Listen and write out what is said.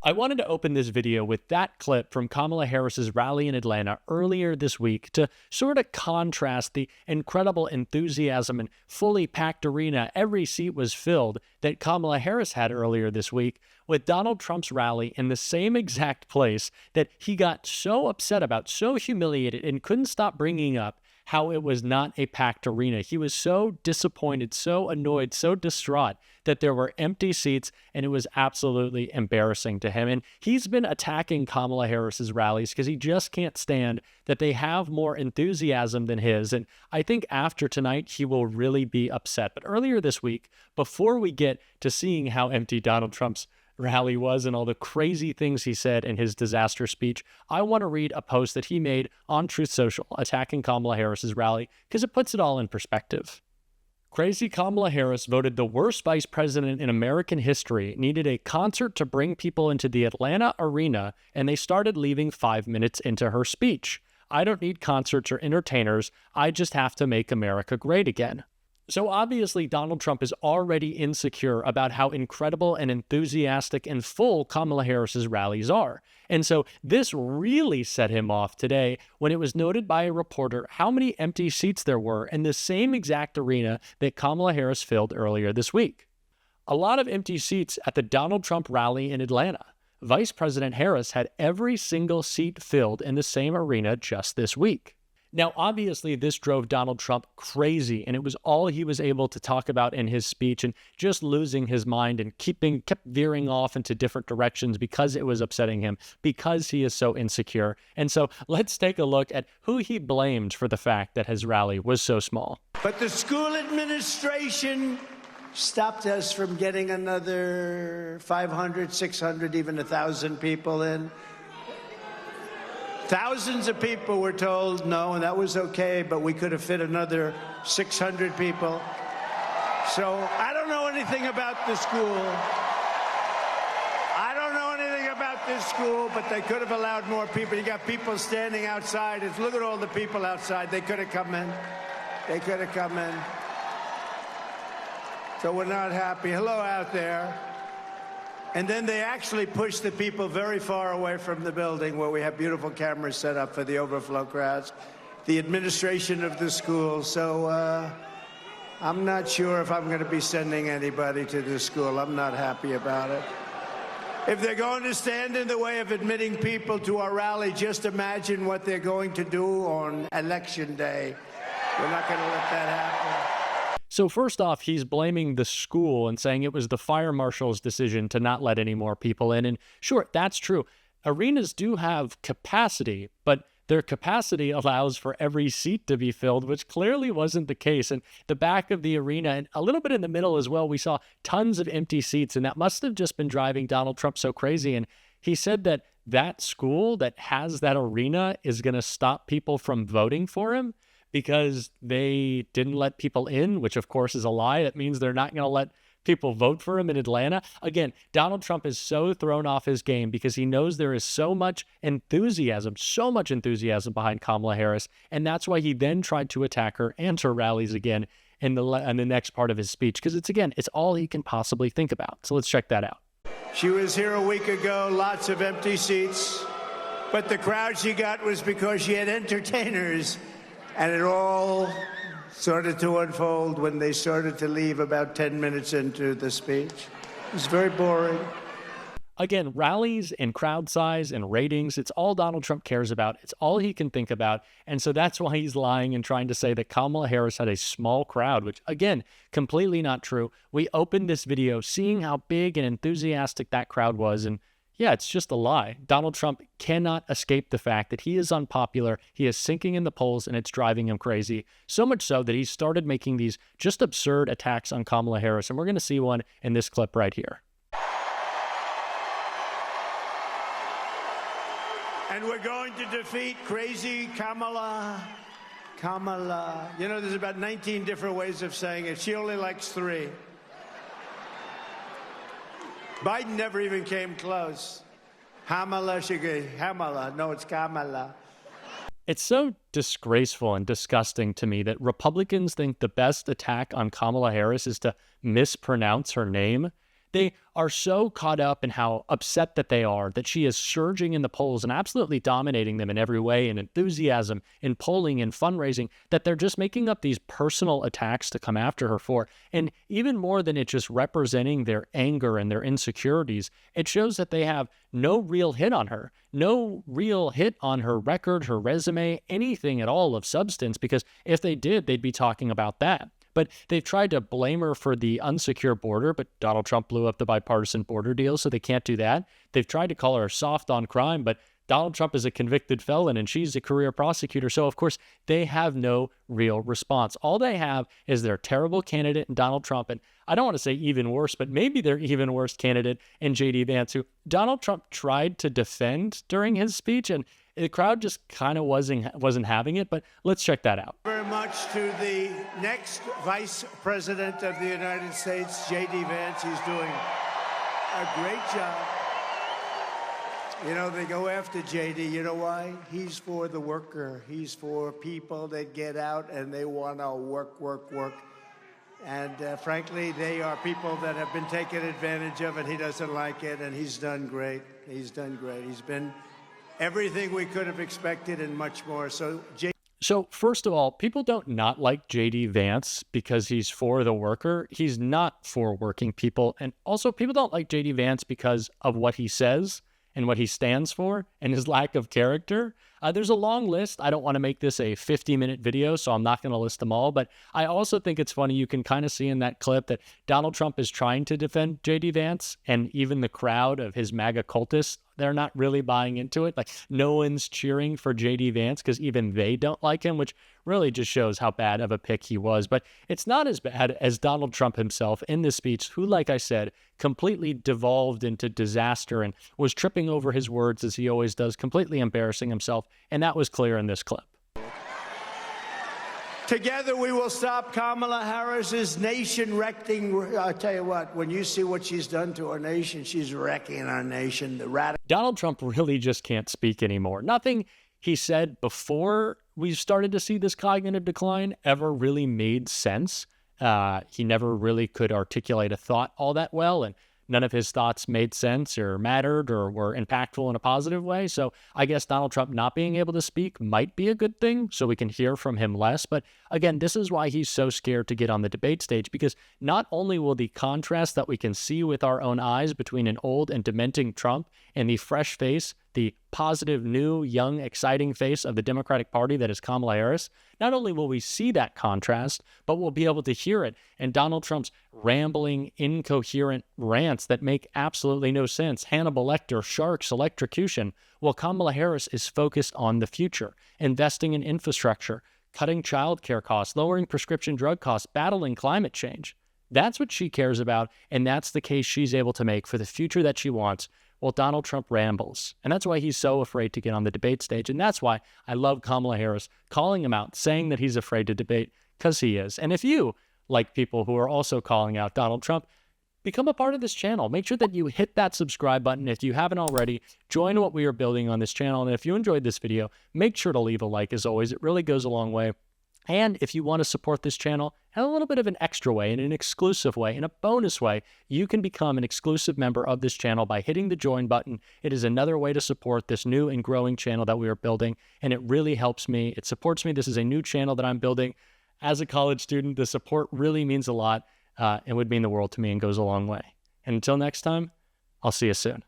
I wanted to open this video with that clip from Kamala Harris's rally in Atlanta earlier this week to sort of contrast the incredible enthusiasm and fully packed arena, every seat was filled, that Kamala Harris had earlier this week with Donald Trump's rally in the same exact place that he got so upset about, so humiliated, and couldn't stop bringing up how it was not a packed arena. He was so disappointed, so annoyed, so distraught that there were empty seats, and it was absolutely embarrassing to him. And he's been attacking Kamala Harris's rallies because he just can't stand that they have more enthusiasm than his. And I think after tonight, he will really be upset. But earlier this week, before we get to seeing how empty Donald Trump's rally was and all the crazy things he said in his disaster speech, I want to read a post that he made on Truth Social attacking Kamala Harris's rally because it puts it all in perspective. Crazy Kamala Harris voted the worst vice president in American history, needed a concert to bring people into the Atlanta arena, and they started leaving 5 minutes into her speech. I don't need concerts or entertainers. I just have to make America great again. So obviously, Donald Trump is already insecure about how incredible and enthusiastic and full Kamala Harris's rallies are. And so this really set him off today when it was noted by a reporter how many empty seats there were in the same exact arena that Kamala Harris filled earlier this week. A lot of empty seats at the Donald Trump rally in Atlanta. Vice President Harris had every single seat filled in the same arena just this week. Now, obviously, this drove Donald Trump crazy, and it was all he was able to talk about in his speech, and just losing his mind and kept veering off into different directions because it was upsetting him, because he is so insecure. And so let's take a look at who he blamed for the fact that his rally was so small. But the school administration stopped us from getting another 500, 600, even 1,000 people in. Thousands of people were told no, and that was okay, but we could have fit another 600 people. So I don't know anything about the school. I don't know anything about this school, but they could have allowed more people. You got people standing outside. Look at all the people outside. They could have come in. They could have come in. So we're not happy. Hello out there. And then they actually pushed the people very far away from the building where we have beautiful cameras set up for the overflow crowds, the administration of the school. So I'm not sure if I'm going to be sending anybody to this school. I'm not happy about it. If they're going to stand in the way of admitting people to our rally, just imagine what they're going to do on Election Day. We're not going to let that happen. So first off, he's blaming the school and saying it was the fire marshal's decision to not let any more people in. And sure, that's true. Arenas do have capacity, but their capacity allows for every seat to be filled, which clearly wasn't the case. And the back of the arena and a little bit in the middle as well, we saw tons of empty seats, and that must have just been driving Donald Trump so crazy. And he said that that school that has that arena is going to stop people from voting for him because they didn't let people in, which of course is a lie. That means they're not going to let people vote for him in Atlanta. Again, Donald Trump is so thrown off his game because he knows there is so much enthusiasm behind Kamala Harris. And that's why he then tried to attack her and her rallies again in the next part of his speech, because it's all he can possibly think about. So let's check that out. She was here a week ago, lots of empty seats, but the crowd she got was because she had entertainers. And it all started to unfold when they started to leave about 10 minutes into the speech. It was very boring. Again, rallies and crowd size and ratings, it's all Donald Trump cares about. It's all he can think about. And so that's why he's lying and trying to say that Kamala Harris had a small crowd, which, again, completely not true. We opened this video seeing how big and enthusiastic that crowd was, and yeah, it's just a lie. Donald Trump cannot escape the fact that he is unpopular, he is sinking in the polls, and it's driving him crazy. So much so that he started making these just absurd attacks on Kamala Harris, and we're going to see one in this clip right here. And we're going to defeat crazy Kamala. Kamala. You know, there's about 19 different ways of saying it. She only likes 3. Biden never even came close. Hamala, Hamala. No, it's Kamala. It's so disgraceful and disgusting to me that Republicans think the best attack on Kamala Harris is to mispronounce her name. They are so caught up in how upset that they are that she is surging in the polls and absolutely dominating them in every way, in enthusiasm, in polling, in fundraising, that they're just making up these personal attacks to come after her for. And even more than it just representing their anger and their insecurities, it shows that they have no real hit on her, no real hit on her record, her resume, anything at all of substance, because if they did, they'd be talking about that. But they've tried to blame her for the unsecure border, but Donald Trump blew up the bipartisan border deal, so they can't do that. They've tried to call her soft on crime, but Donald Trump is a convicted felon and she's a career prosecutor. So, of course, they have no real response. All they have is their terrible candidate in Donald Trump. And I don't want to say even worse, but maybe their even worse candidate in J.D. Vance, who Donald Trump tried to defend during his speech. And the crowd just kind of wasn't having it. But let's check that out. Very much to the next Vice President of the United States, J.D. Vance. He's doing a great job. You know, they go after J.D. You know why? He's for the worker. He's for people that get out and they want to work, work, work. And frankly, they are people that have been taken advantage of, and he doesn't like it, and he's done great. He's done great. He's been everything we could have expected and much more. So first of all, people don't not like J.D. Vance because he's for the worker. He's not for working people. And also, people don't like J.D. Vance because of what he says and what he stands for and his lack of character. There's a long list. I don't want to make this a 50-minute video, so I'm not going to list them all. But I also think it's funny. You can kind of see in that clip that Donald Trump is trying to defend J.D. Vance, and even the crowd of his MAGA cultists, they're not really buying into it. Like, no one's cheering for J.D. Vance because even they don't like him, which really just shows how bad of a pick he was. But it's not as bad as Donald Trump himself in this speech, who, like I said, completely devolved into disaster and was tripping over his words as he always does, completely embarrassing himself. And that was clear in this clip. Together we will stop Kamala Harris's nation-wrecking. I'll tell you what, when you see what she's done to our nation, she's wrecking our nation. Donald Trump really just can't speak anymore. Nothing he said before we started to see this cognitive decline ever really made sense. He never really could articulate a thought all that well, and none of his thoughts made sense or mattered or were impactful in a positive way. So I guess Donald Trump not being able to speak might be a good thing, so we can hear from him less. But again, this is why he's so scared to get on the debate stage, because not only will the contrast that we can see with our own eyes between an old and dementing Trump and the fresh face, the positive, new, young, exciting face of the Democratic Party that is Kamala Harris, not only will we see that contrast, but we'll be able to hear it. And Donald Trump's rambling, incoherent rants that make absolutely no sense, Hannibal Lecter, sharks, electrocution, while Kamala Harris is focused on the future, investing in infrastructure, cutting childcare costs, lowering prescription drug costs, battling climate change. That's what she cares about, and that's the case she's able to make for the future that she wants. Well, Donald Trump rambles, and that's why he's so afraid to get on the debate stage, and that's why I love Kamala Harris calling him out, saying that he's afraid to debate, because he is. And if you like people who are also calling out Donald Trump, become a part of this channel. Make sure that you hit that subscribe button if you haven't already. Join what we are building on this channel, and if you enjoyed this video, make sure to leave a like. As always, it really goes a long way. And if you want to support this channel in a little bit of an extra way, in an exclusive way, in a bonus way, you can become an exclusive member of this channel by hitting the join button. It is another way to support this new and growing channel that we are building, and it really helps me. It supports me. This is a new channel that I'm building. As a college student, the support really means a lot and would mean the world to me and goes a long way. And until next time, I'll see you soon.